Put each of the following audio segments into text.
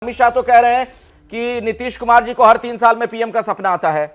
अमित शाह तो कह रहे हैं कि नीतीश कुमार जी को हर 3 साल में पीएम का सपना आता है।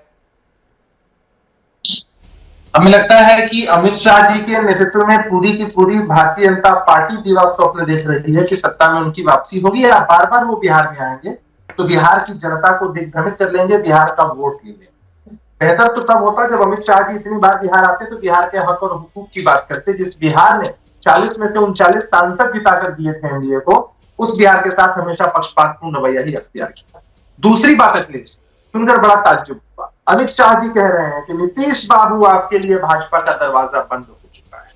हमें लगता है कि अमित शाह जी के नेतृत्व में पूरी की पूरी भारतीय जनता पार्टी दीवा स्वप्न देख रही है कि सत्ता में उनकी वापसी होगी या बार बार वो बिहार में आएंगे तो बिहार की जनता को दिग्भ्रमित कर लेंगे, बिहार का वोट लेंगे। बेहतर तो तब होता जब अमित शाह जी इतनी बार बिहार आते तो बिहार के हक और हुकूक की बात करते। जिस बिहार ने 40 में से 39 सांसद जिताकर दिए थे एनडीए को, उस बिहार के साथ हमेशा पक्षपातपूर्ण रवैया ही अख्तियार किया। दूसरी बात अखिलेश, सुनकर बड़ा ताज्जुब हुआ। अमित शाह जी कह रहे हैं कि नीतीश बाबू आपके लिए भाजपा का दरवाजा बंद हो चुका है।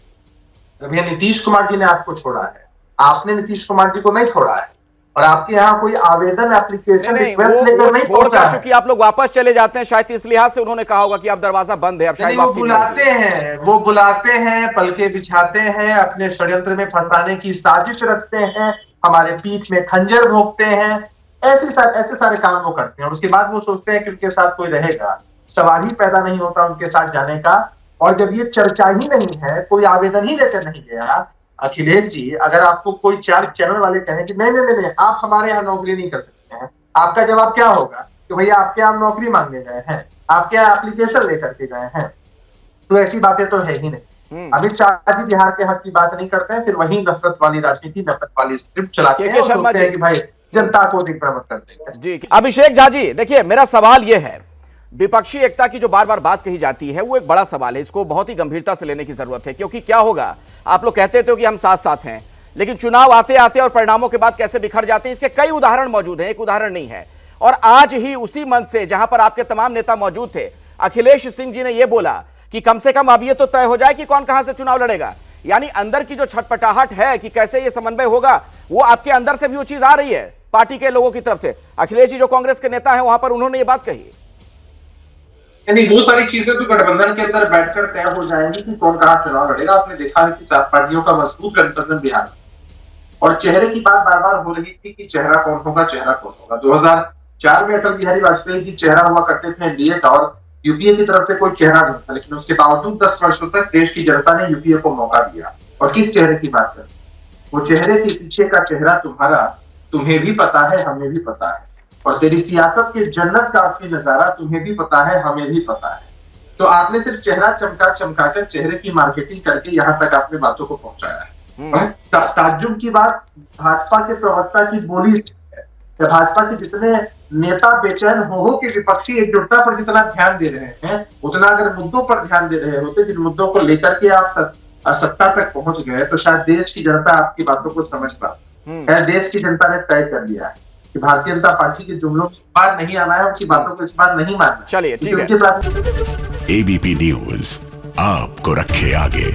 जब ये नीतीश कुमार जी ने आपको छोड़ा है, आपने नीतीश कुमार जी को नहीं छोड़ा है, और आपके यहाँ कोई आवेदन एप्लीकेशन रिक्वेस्ट लेकर नहीं पहुंचा है। चूंकि आप लोग वापस चले जाते हैं, शायद इस लिहाज से उन्होंने कहा होगा कि आप दरवाजा बंद है, अब शायद वो बुलाते हैं, पलके बिछाते हैं, अपने षड्यंत्र में फंसाने की साजिश रखते हैं, हमारे पीठ में खंजर भोंकते हैं, ऐसे सारे काम वो करते हैं। और उसके बाद वो सोचते हैं कि उनके साथ कोई रहेगा। सवाल ही पैदा नहीं होता उनके साथ जाने का। और जब ये चर्चा ही नहीं है, कोई आवेदन ही लेकर नहीं गया, अखिलेश जी, अगर आपको कोई 4 चैनल वाले कहें कि नहीं आप हमारे यहाँ नौकरी नहीं कर सकते हैं, आपका जवाब क्या होगा कि भैया आपके यहाँ नौकरी मांगने गए हैं, आपके यहाँ एप्लीकेशन लेकर के गए हैं। तो ऐसी बातें तो है ही नहीं। अमित शाह जी बिहार के हक की बात नहीं करते हैं, फिर वही नफरत वाली राजनीति, नफरत वाली स्क्रिप्ट चलाते हैं और सोचते हैं कि भाई जनता को दिग्भ्रमित कर देंगे। जी अभिषेक झा जी, देखिए मेरा सवाल यह है, विपक्षी एकता की जो बार बार बात कही जाती है वो एक बड़ा सवाल है, इसको बहुत ही गंभीरता से लेने की जरूरत है। क्योंकि क्या होगा, आप लोग कहते थे कि हम साथ साथ हैं, लेकिन चुनाव आते आते और परिणामों के बाद कैसे बिखर जाते हैं, इसके कई उदाहरण मौजूद हैं, एक उदाहरण नहीं है। और आज ही उसी मंच से जहां पर आपके तमाम नेता मौजूद थे, अखिलेश सिंह जी ने यह बोला कि कम से कम अब ये तो तय हो जाए कि कौन कहां से चुनाव लड़ेगा। यानी अंदर की जो छटपटाहट है कि कैसे ये समन्वय होगा, वो आपके अंदर से भी वो चीज आ रही है पार्टी के लोगों की तरफ से। अखिलेश जी जो कांग्रेस के नेता हैं, वहां पर उन्होंने ये बात कही। यानी वो सारी चीजें तो गठबंधन के अंदर बैठकर तय हो जाएंगी कि कौन कहां चुनाव लड़ेगा। आपने देखा है कि 7 पार्टियों का मजबूत गठबंधन बिहार, और चेहरे की बात बार बार हो रही थी कि चेहरा कौन होगा, चेहरा कौन होगा। 2004 में अटल बिहारी वाजपेयी जी चेहरा हुआ करते थे एनडीए का, और यूपीए की तरफ से कोई चेहरा नहीं था, लेकिन उसके बावजूद 10 वर्षों तक देश की जनता ने यूपीए को मौका दिया। और किस चेहरे की बात करें, वो चेहरे के पीछे का चेहरा तुम्हारा, तुम्हें भी पता है, हमें भी पता है, और तेरी सियासत के जन्नत का असली नजारा तुम्हें भी पता है, हमें भी पता है। तो आपने सिर्फ चेहरा चमकाकर चेहरे की मार्केटिंग करके यहां तक आपने बातों को पहुंचाया है। ताज्जुब की बात भाजपा के प्रवक्ता की बोली है। भाजपा के जितने नेता बेचैन हो कि विपक्षी एकजुटता पर जितना ध्यान दे रहे हैं, उतना अगर मुद्दों पर ध्यान दे रहे होते, जिन मुद्दों को लेकर के आप सत्ता तक पहुंच गए, तो शायद देश की जनता आपकी बातों को समझ पाती। देश की जनता ने तय कर लिया है कि भारतीय जनता पार्टी के जुमलों की बार नहीं आना है, उनकी बातों को इस बार नहीं मानना। चलिए ठीक है। एबीपी न्यूज आपको रखे आगे।